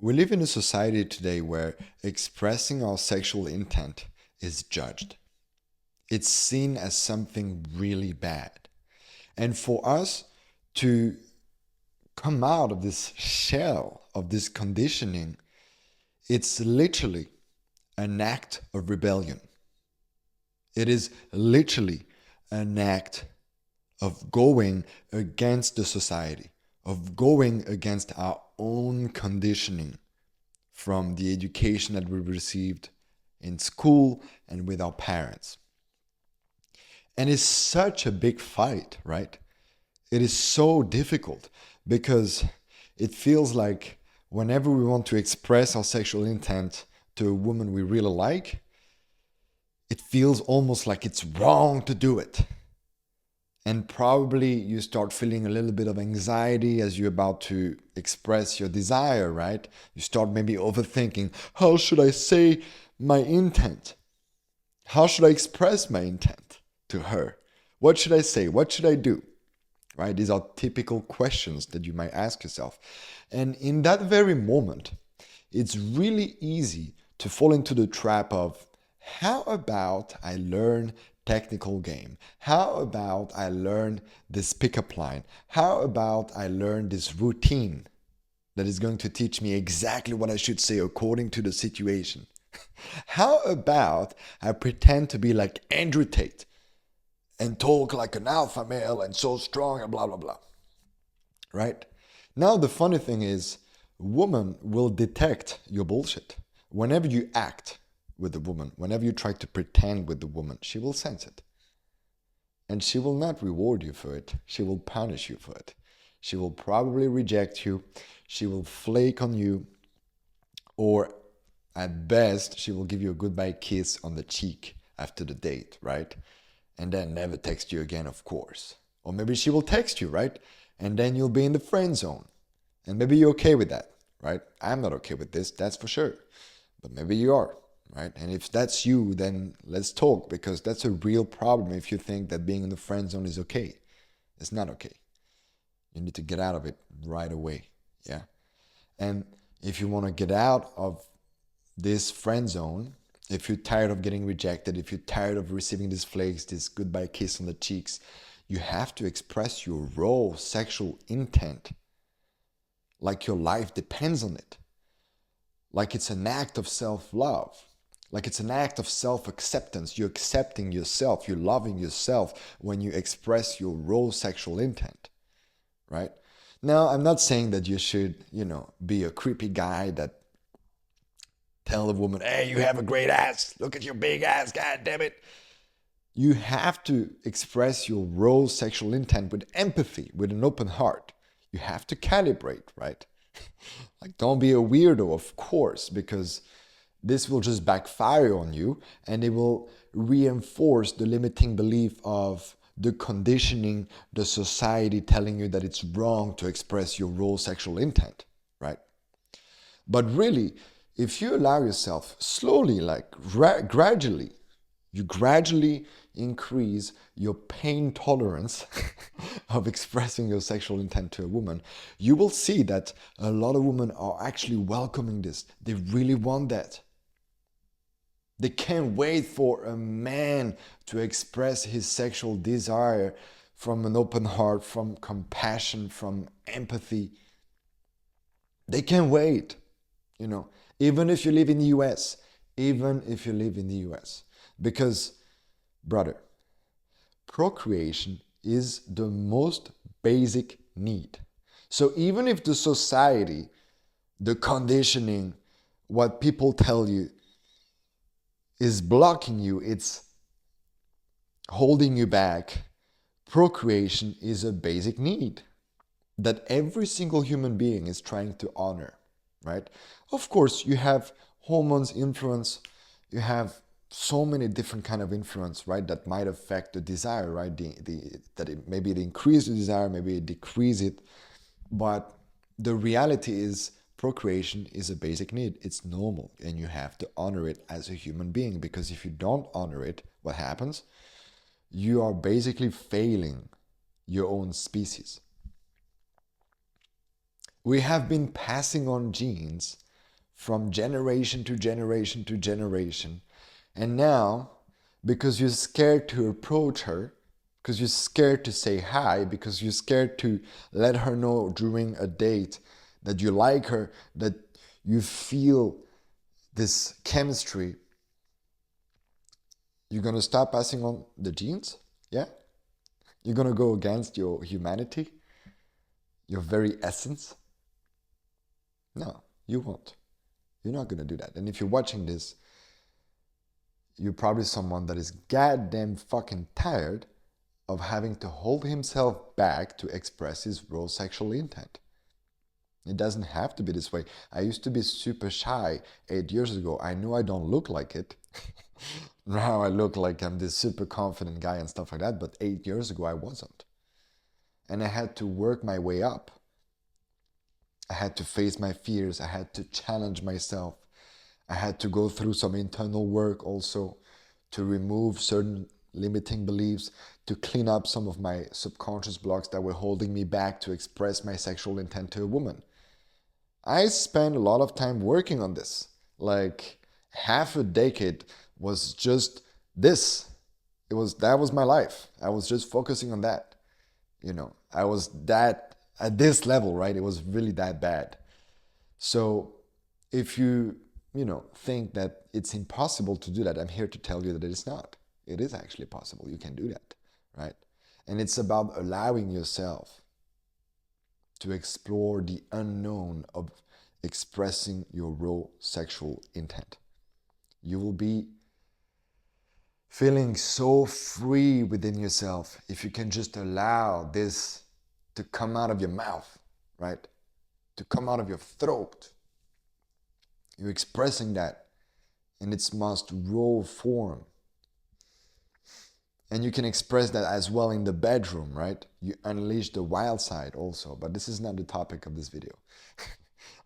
We live in a society today where expressing our sexual intent is judged. It's seen as something really bad. And for us to come out of this shell, of this conditioning, it's literally an act of rebellion. It is literally an act of going against the society, of going against our own conditioning from the education that we received in school and with our parents. And it's such a big fight, right? It is so difficult because it feels like whenever we want to express our sexual intent to a woman we really like, it feels almost like it's wrong to do it. And probably you start feeling a little bit of anxiety as you're about to express your desire, right? You start maybe overthinking, how should I say my intent? How should I express my intent to her? What should I say? What should I do? Right? These are typical questions that you might ask yourself. And in that very moment, it's really easy to fall into the trap of, how about I learn technical game? How about I learn this pickup line? How about I learn this routine that is going to teach me exactly what I should say according to the situation? How about I pretend to be like Andrew Tate and talk like an alpha male and so strong and blah, blah, blah. Right? Now, the funny thing is, woman will detect your bullshit. Whenever you act with a woman, whenever you try to pretend with the woman, she will sense it. And she will not reward you for it. She will punish you for it. She will probably reject you. She will flake on you. Or at best, she will give you a goodbye kiss on the cheek after the date, right? And then never text you again, of course. Or maybe she will text you, right? And then you'll be in the friend zone. And maybe you're okay with that, right? I'm not okay with this, that's for sure. But maybe you are, right? And if that's you, then let's talk, because that's a real problem if you think that being in the friend zone is okay. It's not okay. You need to get out of it right away, yeah? And if you want to get out of this friend zone, if you're tired of getting rejected, if you're tired of receiving these flakes, this goodbye kiss on the cheeks, you have to express your raw sexual intent like your life depends on it. Like it's an act of self-love. Like it's an act of self-acceptance. You're accepting yourself. You're loving yourself when you express your raw sexual intent, right? Now, I'm not saying that you should, be a creepy guy that tell a woman, hey, you have a great ass. Look at your big ass, god damn it. You have to express your raw sexual intent with empathy, with an open heart. You have to calibrate, right? Like, don't be a weirdo, of course, because this will just backfire on you and it will reinforce the limiting belief of the conditioning, the society telling you that it's wrong to express your raw sexual intent, right? But really, if you allow yourself slowly, like gradually, you gradually increase your pain tolerance of expressing your sexual intent to a woman, you will see that a lot of women are actually welcoming this. They really want that. They can't wait for a man to express his sexual desire from an open heart, from compassion, from empathy. They can't wait, even if you live in the US, because, brother, procreation is the most basic need. So even if the society, the conditioning, what people tell you is blocking you, it's holding you back, procreation is a basic need that every single human being is trying to honor, right? Of course, you have hormones influence, you have so many different kind of influence, right, that might affect the desire, right? Maybe it increase the desire, maybe it decrease it, but the reality is procreation is a basic need. It's normal, and you have to honor it as a human being, because if you don't honor it, what happens? You are basically failing your own species. We have been passing on genes from generation to generation to generation. And now, because you're scared to approach her, because you're scared to say hi, because you're scared to let her know during a date that you like her, that you feel this chemistry, you're going to stop passing on the genes? Yeah? You're going to go against your humanity, your very essence? No, you won't. You're not going to do that. And if you're watching this, you're probably someone that is goddamn fucking tired of having to hold himself back to express his raw sexual intent. It doesn't have to be this way. I used to be super shy 8 years ago. I know I don't look like it. Now I look like I'm this super confident guy and stuff like that, but 8 years ago I wasn't. And I had to work my way up. I had to face my fears. I had to challenge myself. I had to go through some internal work also to remove certain limiting beliefs, to clean up some of my subconscious blocks that were holding me back to express my sexual intent to a woman. I spent a lot of time working on this. Like half a decade was just this. That was my life. I was just focusing on that. I was that at this level, right? It was really that bad. So if you think that it's impossible to do that, I'm here to tell you that it is not. It is actually possible. You can do that, right? And it's about allowing yourself to explore the unknown of expressing your raw sexual intent. You will be feeling so free within yourself if you can just allow this to come out of your mouth, right? To come out of your throat. You're expressing that in its most raw form. And you can express that as well in the bedroom, right? You unleash the wild side also, but this is not the topic of this video.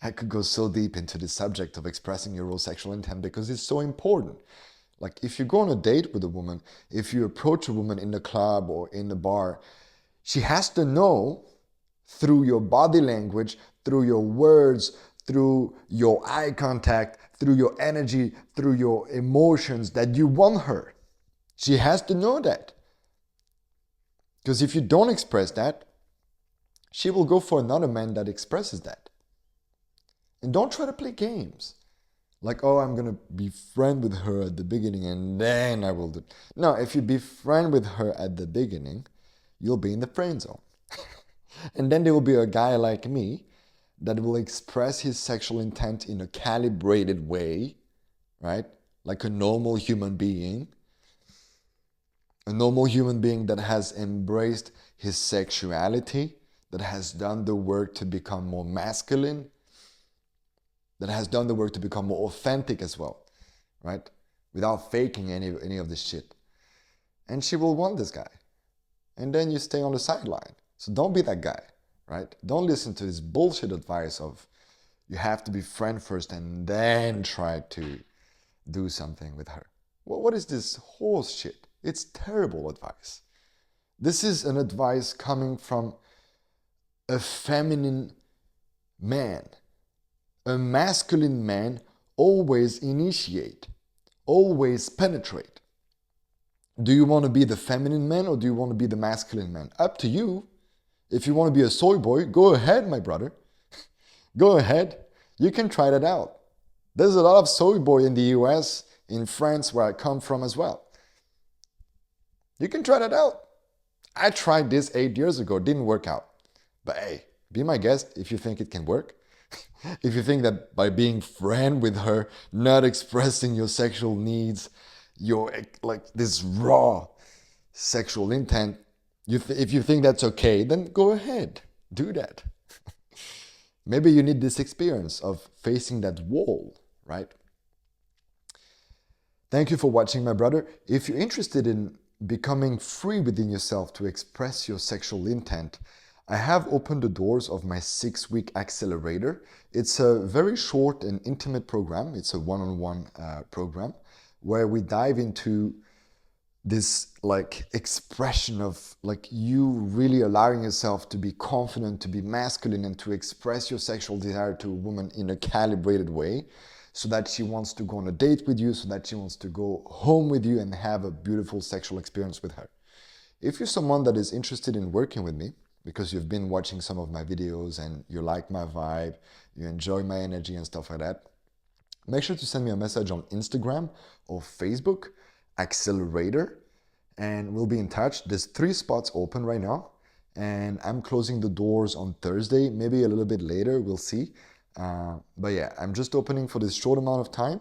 I could go so deep into the subject of expressing your raw sexual intent because it's so important. Like if you go on a date with a woman, if you approach a woman in the club or in the bar, she has to know through your body language, through your words, through your eye contact, through your energy, through your emotions that you want her. She has to know that. Because if you don't express that, she will go for another man that expresses that. And don't try to play games. Like, oh, I'm going to be friend with her at the beginning and then I will do. No, if you be friend with her at the beginning, you'll be in the friend zone. And then there will be a guy like me that will express his sexual intent in a calibrated way, right? Like a normal human being. A normal human being that has embraced his sexuality, that has done the work to become more masculine, that has done the work to become more authentic as well, right? Without faking any of this shit. And she will want this guy. And then you stay on the sideline. So don't be that guy, right? Don't listen to this bullshit advice of you have to be friend first and then try to do something with her. Well, what is this horse shit? It's terrible advice. This is an advice coming from a feminine man. A masculine man always initiate, always penetrate. Do you want to be the feminine man or do you want to be the masculine man? Up to you. If you want to be a soy boy, go ahead, my brother. Go ahead. You can try that out. There's a lot of soy boy in the US, in France, where I come from as well. You can try that out. I tried this 8 years ago. Didn't work out. But hey, be my guest if you think it can work. If you think that by being friend with her, not expressing your sexual needs, your like this raw sexual intent, if you think that's okay, then go ahead, do that. Maybe you need this experience of facing that wall, right? Thank you for watching, my brother. If you're interested in becoming free within yourself to express your sexual intent, I have opened the doors of my 6-week Accelerator. It's a very short and intimate program. It's a one-on-one program where we dive into this like expression of like you really allowing yourself to be confident, to be masculine, and to express your sexual desire to a woman in a calibrated way, so that she wants to go on a date with you, so that she wants to go home with you and have a beautiful sexual experience with her. If you're someone that is interested in working with me because you've been watching some of my videos and you like my vibe, you enjoy my energy and stuff like that, make sure to send me a message on Instagram or Facebook, Accelerator, and we'll be in touch. There's 3 spots open right now, and I'm closing the doors on Thursday, maybe a little bit later, we'll see. But yeah, I'm just opening for this short amount of time,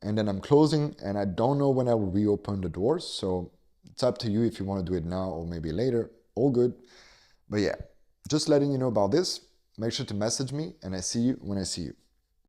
and then I'm closing, and I don't know when I will reopen the doors, so it's up to you if you want to do it now or maybe later, all good. But yeah, just letting you know about this. Make sure to message me, and I see you when I see you.